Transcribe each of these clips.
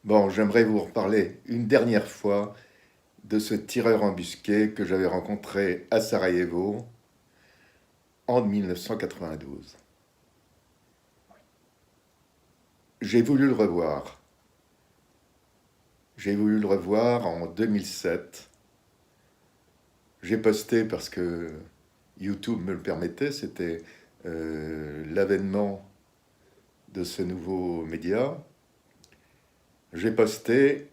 Bon, j'aimerais vous reparler une dernière fois de ce tireur embusqué que j'avais rencontré à Sarajevo en 1992. J'ai voulu le revoir. J'ai voulu le revoir en 2007. J'ai posté parce que YouTube me le permettait, c'était l'avènement de ce nouveau média. J'ai posté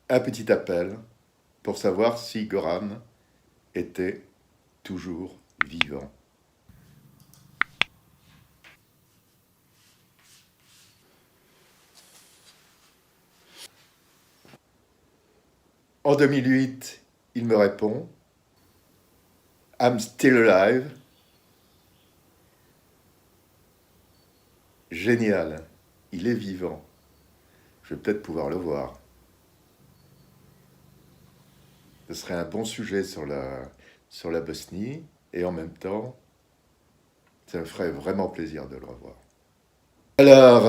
un petit appel pour savoir si Goran était toujours vivant. En 2008, il me répond I'm still alive. Génial, il est vivant. Je vais peut-être pouvoir le voir. Ce serait un bon sujet sur la Bosnie et en même temps, ça me ferait vraiment plaisir de le revoir. Alors,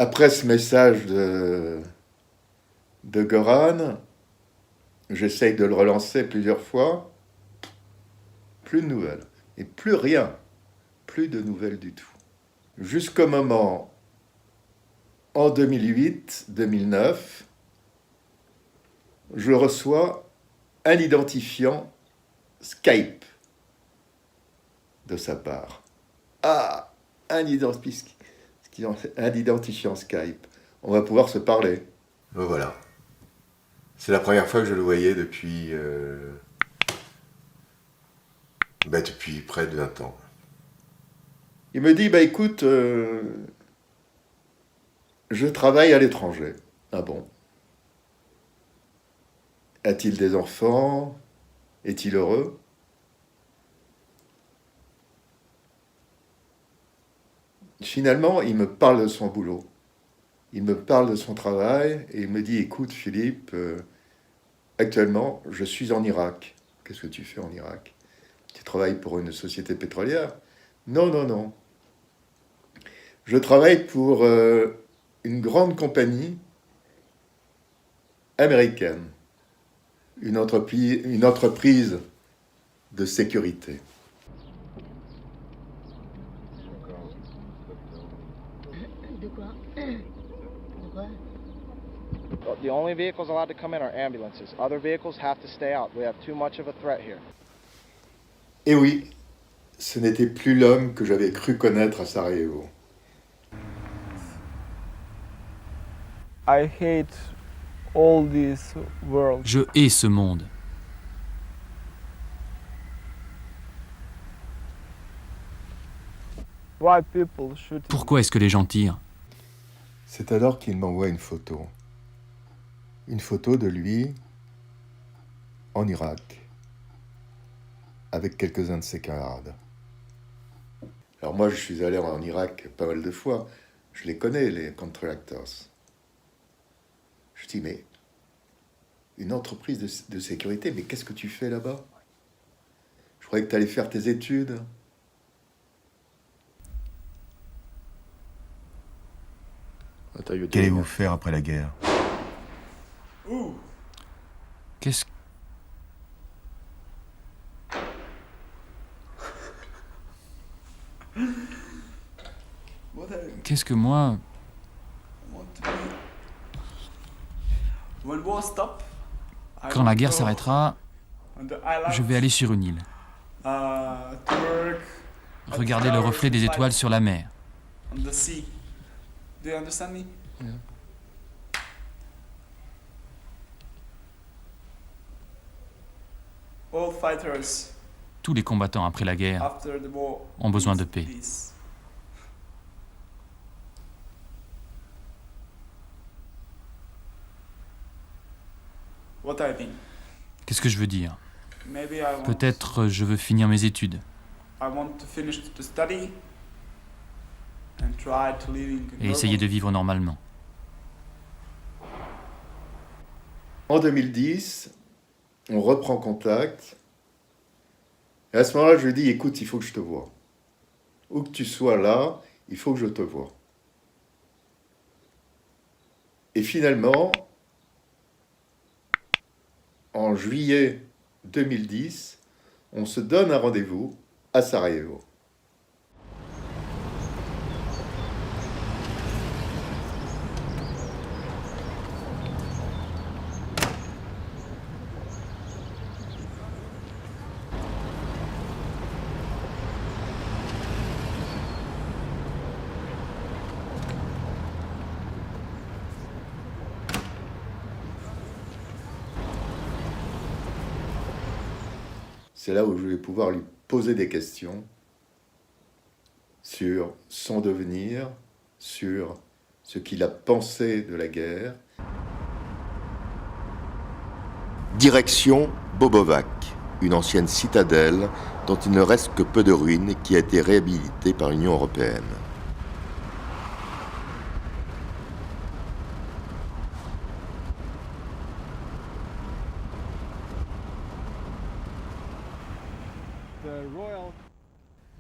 après ce message de Goran, j'essaye de le relancer plusieurs fois. Plus de nouvelles. Et plus rien. Plus de nouvelles du tout. Jusqu'au moment, en 2008-2009, je reçois un identifiant Skype de sa part. Ah, un identifiant Skype. On va pouvoir se parler. Ben voilà. C'est la première fois que je le voyais depuis près de 20 ans. Il me dit, bah écoute, je travaille à l'étranger. Ah bon? A-t-il des enfants? Est-il heureux? Finalement, il me parle de son boulot. Il me parle de son travail et il me dit, écoute Philippe, actuellement, je suis en Irak. Qu'est-ce que tu fais en Irak? Tu travailles pour une société pétrolière? Non, non, non. Je travaille pour une grande compagnie américaine, une entreprise de sécurité. De quoi? De quoi? The only vehicles allowed to come in are ambulances. Other vehicles have to stay out. We have too much of a threat here. Et oui, ce n'était plus l'homme que j'avais cru connaître à Sarajevo. I hate all this world. Je hais ce monde. Why people shoot? Pourquoi est-ce que les gens tirent? C'est alors qu'il m'envoie une photo. Une photo de lui en Irak, avec quelques-uns de ses camarades. Alors moi, je suis allé en Irak pas mal de fois. Je les connais, les contractors. Je dis, mais une entreprise de sécurité, mais qu'est-ce que tu fais là-bas? Je croyais que tu allais faire tes études. Qu'allez-vous faire après la guerre? Qu'est-ce Qu'est-ce que moi... Quand la guerre s'arrêtera, je vais aller sur une île. Regarder le reflet des étoiles sur la mer. Tous les combattants après la guerre ont besoin de paix. Qu'est-ce que je veux dire? Peut-être je veux finir mes études et essayer de vivre normalement. En 2010, on reprend contact. Et à ce moment-là, je lui dis, écoute, il faut que je te voie. Où que tu sois là, il faut que je te voie. Et finalement, en juillet 2010, on se donne un rendez-vous à Sarajevo. C'est là où je vais pouvoir lui poser des questions sur son devenir, sur ce qu'il a pensé de la guerre. Direction Bobovac, une ancienne citadelle dont il ne reste que peu de ruines et qui a été réhabilitée par l'Union européenne.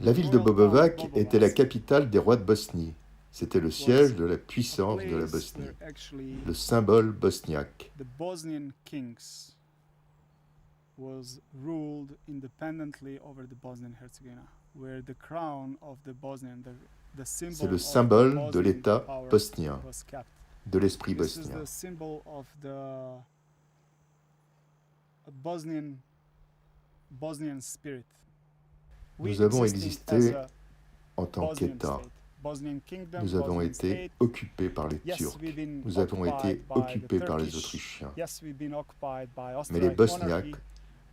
La ville de Bobovac était la capitale des rois de Bosnie. C'était le siège de la puissance de la Bosnie, le symbole bosniaque. C'est le symbole de l'État bosnien, de l'esprit bosnien. Nous avons existé en tant qu'État. Nous avons été occupés par les Turcs. Nous avons été occupés par les Autrichiens. Mais les Bosniaques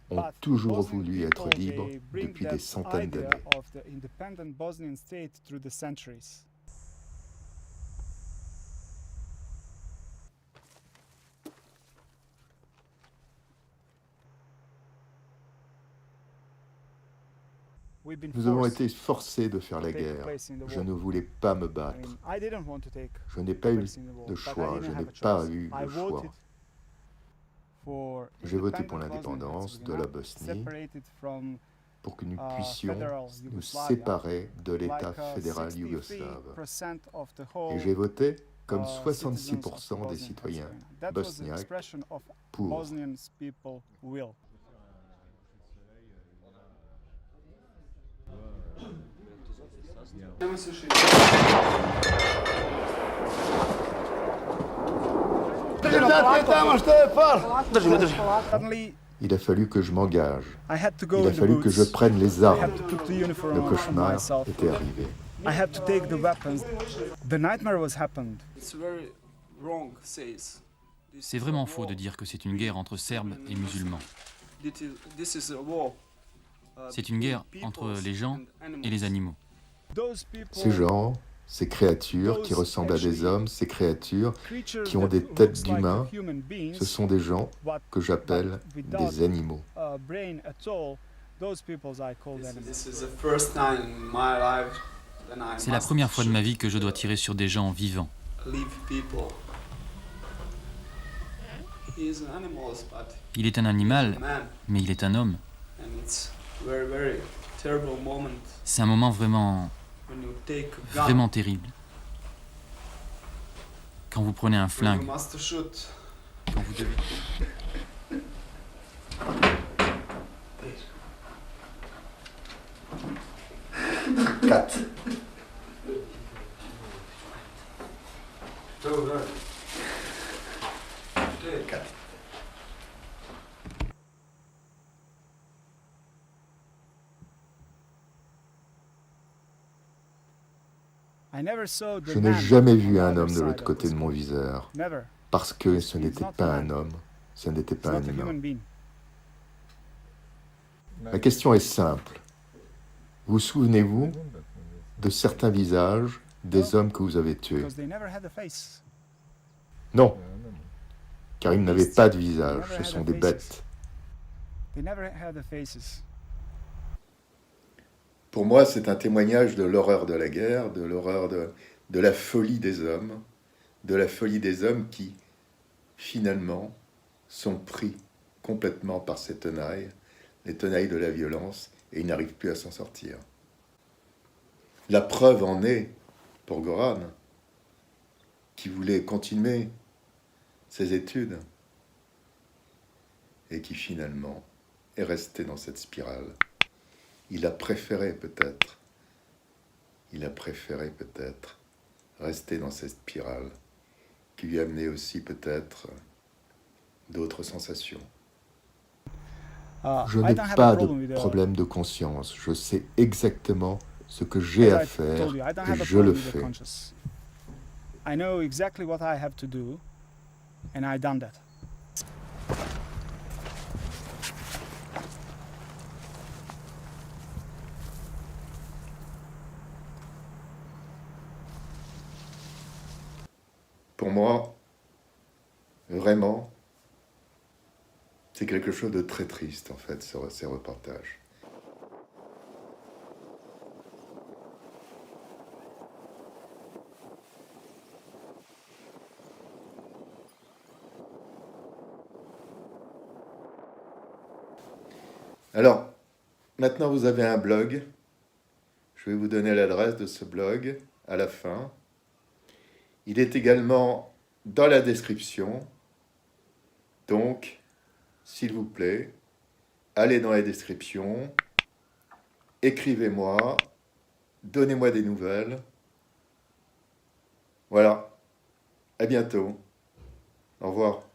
ont toujours voulu être libres depuis des centaines d'années. Nous avons été forcés de faire la guerre. Je ne voulais pas me battre. Je n'ai pas eu de choix. Je n'ai pas eu de choix. J'ai voté pour l'indépendance de la Bosnie pour que nous puissions nous séparer de l'État fédéral yougoslave. Et j'ai voté comme 66% des citoyens bosniaques pour. Il a fallu que je m'engage. Il a fallu que je prenne les armes. Le cauchemar était arrivé. C'est vraiment faux de dire que c'est une guerre entre Serbes et musulmans. C'est une guerre entre les gens et les animaux. Ces gens, ces créatures qui ressemblent à des hommes, ces créatures qui ont des têtes d'humains, ce sont des gens que j'appelle des animaux. C'est la première fois de ma vie que je dois tirer sur des gens vivants. Il est un animal, mais il est un homme. C'est un moment vraiment terrible. Quand vous prenez un flingue, quand vous devez... Quatre. Je n'ai jamais vu un homme de l'autre côté de mon viseur, parce que ce n'était pas un homme, ce n'était pas un humain. La question est simple. Vous souvenez-vous de certains visages des hommes que vous avez tués? Non, car ils n'avaient pas de visage, ce sont des bêtes. Pour moi, c'est un témoignage de l'horreur de la guerre, de l'horreur de la folie des hommes, qui, finalement, sont pris complètement par ces tenailles, les tenailles de la violence, et ils n'arrivent plus à s'en sortir. La preuve en est pour Goran, qui voulait continuer ses études, et qui finalement est resté dans cette spirale. Il a préféré peut-être rester dans cette spirale qui lui a amené aussi peut-être d'autres sensations. Je n'ai pas de problème de conscience. Je sais exactement ce que j'ai à faire et je le fais. I know exactly what I have to do, and I done that. Pour moi, vraiment, c'est quelque chose de très triste, en fait, ces reportages. Alors, maintenant vous avez un blog. Je vais vous donner l'adresse de ce blog à la fin. Il est également dans la description. Donc, s'il vous plaît, allez dans la description, écrivez-moi, donnez-moi des nouvelles. Voilà, à bientôt. Au revoir.